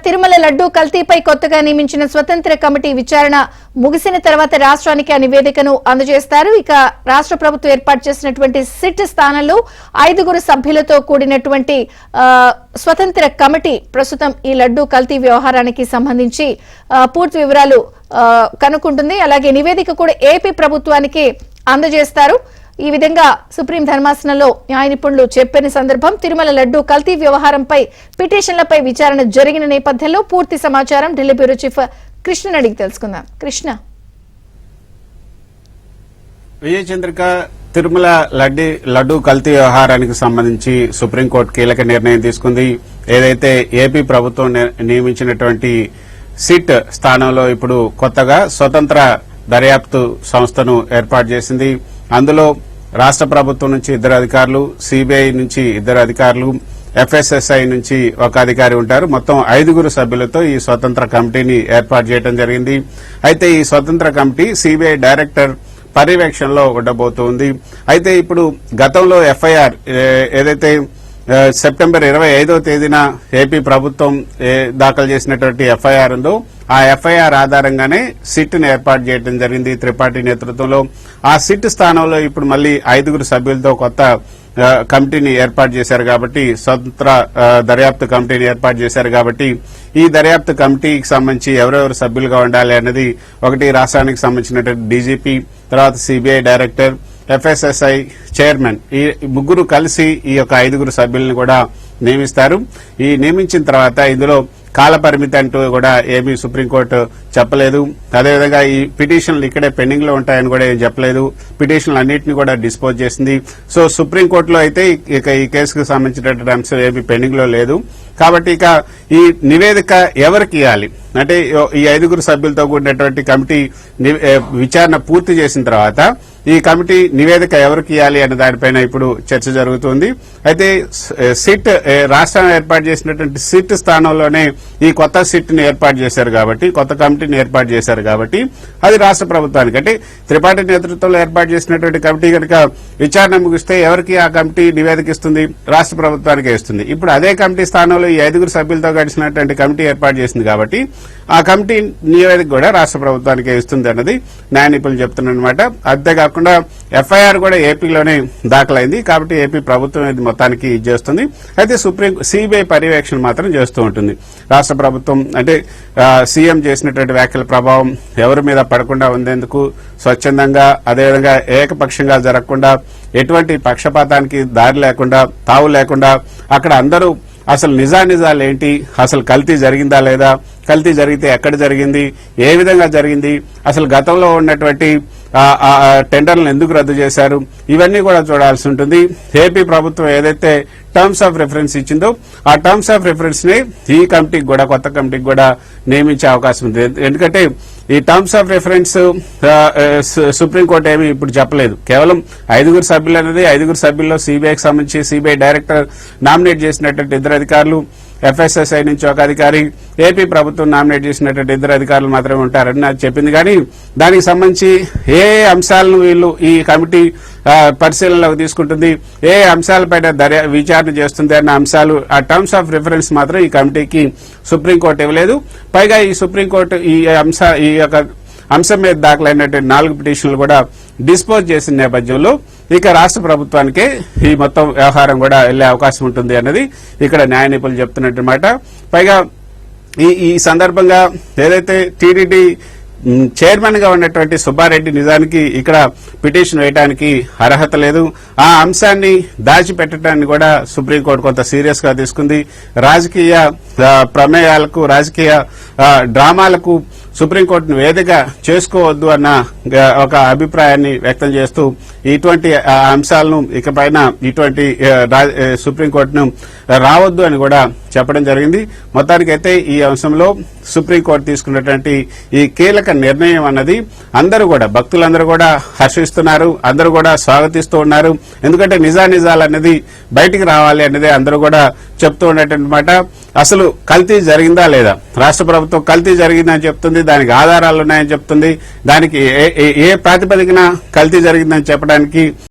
తిరుమల లడ్డూ కల్తీపై కొత్తగా నియమించిన స్వతంత్ర కమిటీ విచారణ ముగిసిన తర్వాత రాష్ట్రానికి ఆ నివేదికను అందజేస్తారు. ఇక రాష్ట్ర ప్రభుత్వం ఏర్పాటు చేసినటువంటి సిట్ స్థానంలో 5 సభ్యులతో కూడినటువంటి స్వతంత్ర కమిటీ ప్రస్తుతం ఈ లడ్డూ కల్తీ వ్యవహారానికి సంబంధించి పూర్తి వివరాలు కనుక్కుంటుంది. అలాగే నివేదిక కూడా ఏపీ ప్రభుత్వానికి అందజేస్తారు. ఈ విధంగా సుప్రీం ధర్మాసనంలో న్యాయ నిపుణులు చెప్పిన సందర్భం. తిరుమల లడ్డూ కల్తీ వ్యవహారంపై పిటిషన్లపై విచారణ జరిగిన నేపథ్యంలో పూర్తి సమాచారం ఢిల్లీ బ్యూరో చీఫ్ కృష్ణని అడిగి తెలుసుకుందాం. కృష్ణ, విజయచంద్రిక, తిరుమల లడ్డూ కల్తీ వ్యవహారానికి సంబంధించి సుప్రీంకోర్టు కీలక నిర్ణయం తీసుకుంది. ఏదైతే ఏపీ ప్రభుత్వం నియమించినటువంటి సిట్ స్థానంలో ఇప్పుడు కొత్తగా స్వతంత్ర దర్యాప్తు సంస్థను ఏర్పాటు చేసింది. అందులో రాష్ట్ర ప్రభుత్వం నుంచి 2 అధికారులు, సిబిఐ నుంచి 2 అధికారులు, ఎఫ్ఎస్ఎస్ఐ నుంచి 1 అధికారి ఉంటారు. మొత్తం 5 సభ్యులతో ఈ స్వతంత్ర కమిటీని ఏర్పాటు చేయడం జరిగింది. అయితే ఈ స్వతంత్ర కమిటీ సిబిఐ డైరెక్టర్ పర్యవేక్షణలో ఉండబోతోంది. అయితే ఇప్పుడు గతంలో ఎఫ్ఐఆర్ ఏదైతే సెప్టెంబర్ 25వ తేదీన ఏపీ ప్రభుత్వం దాఖలు చేసినటువంటి ఎఫ్ఐఆర్ ఉందో ఆ ఎఫ్ఐఆర్ ఆధారంగానే సిట్ ను ఏర్పాటు చేయడం జరిగింది త్రిపాఠి నేతృత్వంలో. ఆ సిట్ స్థానంలో ఇప్పుడు మళ్లీ 5 సభ్యులతో కొత్త కమిటీని ఏర్పాటు చేశారు కాబట్టి, స్వతంత్ర దర్యాప్తు కమిటీని ఏర్పాటు చేశారు కాబట్టి ఈ దర్యాప్తు కమిటీకి సంబంధించి ఎవరెవరు సభ్యులుగా ఉండాలి అన్నది ఒకటి రాష్ట్రానికి సంబంధించినటువంటి డీజీపీ, తర్వాత సిబిఐ డైరెక్టర్, ఎఫ్ఎస్ఎస్ఐ చైర్మన్, ఈ 3 కలిసి ఈ యొక్క 5 సభ్యులను కూడా నియమిస్తారు. ఈ నియమించిన తర్వాత ఇందులో కాల పరిమితి అంటూ కూడా ఏమీ సుప్రీంకోర్టు చెప్పలేదు. అదేవిధంగా ఈ పిటిషన్లు ఇక్కడే పెండింగ్ లో ఉంటాయని కూడా ఏం చెప్పలేదు. పిటిషన్లు అన్నింటినీ కూడా డిస్పోజ్ చేసింది. సో సుప్రీంకోర్టులో అయితే ఇక ఈ కేసుకు సంబంధించినటువంటి అంశం ఏమీ పెండింగ్ లో లేదు. కాబట్టి ఇక ఈ నివేదిక ఎవరికి ఇవ్వాలి అంటే ఈ 5 సభ్యులతో కూడినటువంటి కమిటీ విచారణ పూర్తి చేసిన తర్వాత ఈ కమిటీ నివేదిక ఎవరికి ఇవ్వాలి అనే దానిపైన ఇప్పుడు చర్చ జరుగుతుంది. అయితే సిట్ రాష్ట్రం ఏర్పాటు చేసినటువంటి సిట్ స్థానంలోనే ఈ కొత్త సిట్ ని ఏర్పాటు చేశారు కాబట్టి, కొత్త కమిటీని ఏర్పాటు చేశారు కాబట్టి అది రాష్ట్ర ప్రభుత్వానికి అంటే త్రిపాఠి నేతృత్వంలో ఏర్పాటు చేసినటువంటి కమిటీ కనుక విచారణ ముగిస్తే ఎవరికి ఆ కమిటీ నివేదిక ఇస్తుంది? రాష్ట్ర ప్రభుత్వానికి ఇస్తుంది. ఇప్పుడు అదే కమిటీ స్థానంలో ఈ 5 సభ్యులతో గడిచినటువంటి కమిటీ ఏర్పాటు చేసింది కాబట్టి ఆ కమిటీ నివేదిక కూడా రాష్ట్ర ప్రభుత్వానికి ఇస్తుంది అన్నది న్యాయ నిపుణులు చెప్తున్నారన్నమాట. అంతేకాకుండా ఎఫ్ఐఆర్ కూడా ఏపీలోనే దాఖలైంది కాబట్టి ఏపీ ప్రభుత్వం ఇది మొత్తానికి చేస్తుంది. అయితే సిబిఐ పర్యవేక్షణ మాత్రం చేస్తూ ఉంటుంది. రాష్ట్ర ప్రభుత్వం అంటే సీఎం చేసినటువంటి వ్యాఖ్యల ప్రభావం ఎవరి మీద పడకుండా ఉండేందుకు స్వచ్ఛందంగా, అదేవిధంగా ఏకపక్షంగా జరగకుండా, ఎటువంటి పక్షపాతానికి దారి లేకుండా, తావు లేకుండా అక్కడ అందరూ అసలు నిజాలు ఏంటి, అసలు కల్తీ జరిగిందా లేదా, కల్తీ జరిగితే ఎక్కడ జరిగింది, ఏ విధంగా జరిగింది, అసలు గతంలో ఉన్నటువంటి టెండర్లను ఎందుకు రద్దు చేశారు, ఇవన్నీ కూడా చూడాల్సి ఉంటుంది. ఏపీ ప్రభుత్వం ఏదైతే టర్మ్స్ ఆఫ్ రిఫరెన్స్ ఇచ్చిందో ఆ టర్మ్స్ ఆఫ్ రిఫరెన్స్ ని ఈ కమిటీకి కూడా, కొత్త కమిటీకి కూడా నియమించే అవకాశం ఉంది. ఎందుకంటే ఈ టర్మ్స్ ఆఫ్ రిఫరెన్స్ సుప్రీంకోర్టు ఏమీ ఇప్పుడు చెప్పలేదు. కేవలం 5 సభ్యులు అనేది 5 సభ్యుల్లో సిబిఐకి సంబంధించి సిబిఐ డైరెక్టర్ నామినేట్ చేసినటువంటి 2 అధికారులు, ఎఫ్ఎస్ఎస్ఐ నుంచి 1 అధికారి, ఏపీ ప్రభుత్వం నామినేట్ చేసినటువంటి 2 అధికారులు మాత్రమే ఉంటారని నాకు చెప్పింది. కానీ దానికి సంబంధించి ఏ అంశాలను వీళ్ళు ఈ కమిటీ పరిశీలనలోకి తీసుకుంటుంది, ఏ అంశాలపైన విచారణ చేస్తుంది అన్న అంశాలు, ఆ టర్మ్స్ ఆఫ్ రిఫరెన్స్ మాత్రం ఈ కమిటీకి సుప్రీంకోర్టు ఇవ్వలేదు. పైగా ఈ సుప్రీంకోర్టు ఈ యొక్క అంశం మీద దాఖలైనటువంటి 4 పిటిషన్లు కూడా డిస్పోజ్ చేసిన నేపథ్యంలో ఇక రాష్ట్ర ప్రభుత్వానికే ఈ మొత్తం వ్యవహారం కూడా వెళ్లే అవకాశం ఉంటుంది అన్నది ఇక్కడ న్యాయ నిపుణులు చెప్తున్నమాట. పైగా ఈ సందర్భంగా ఏదైతే టీడీడీ చైర్మన్ గా ఉన్నటువంటి సుబ్బారెడ్డి నిజానికి ఇక్కడ పిటిషన్ వేయడానికి అర్హత లేదు. ఆ అంశాన్ని దాచిపెట్టడాన్ని కూడా సుప్రీంకోర్టు కొంత సీరియస్ గా తీసుకుంది. రాజకీయ ప్రమేయాలకు, రాజకీయ డ్రామాలకు సుప్రీంకోర్టును వేదిక చేసుకోవద్దు అన్న ఒక అభిప్రాయాన్ని వ్యక్తం చేస్తూ ఇటువంటి అంశాలను ఇకపైన ఇటువంటి సుప్రీంకోర్టును రావద్దు అని కూడా చెప్పడం జరిగింది. మొత్తానికైతే ఈ అంశంలో సుప్రీంకోర్టు తీసుకున్నటువంటి ఈ కీలక నిర్ణయం అన్నది అందరూ కూడా, భక్తులందరూ కూడా హర్షిస్తున్నారు, అందరూ కూడా స్వాగతిస్తూ ఉన్నారు. ఎందుకంటే నిజాలు అనేది బయటికి రావాలి అనేది అందరూ కూడా చెప్తూ ఉన్నటువంటి మాట. అసలు కల్తీ జరిగిందా లేదా, రాష్ట్ర ప్రభుత్వం కల్తీ జరిగిందని చెప్తుంది, దానికి ఆధారాలు ఉన్నాయని చెప్తుంది, దానికి ఏ ప్రాతిపదికన కల్తీ జరిగిందని చెప్పడానికి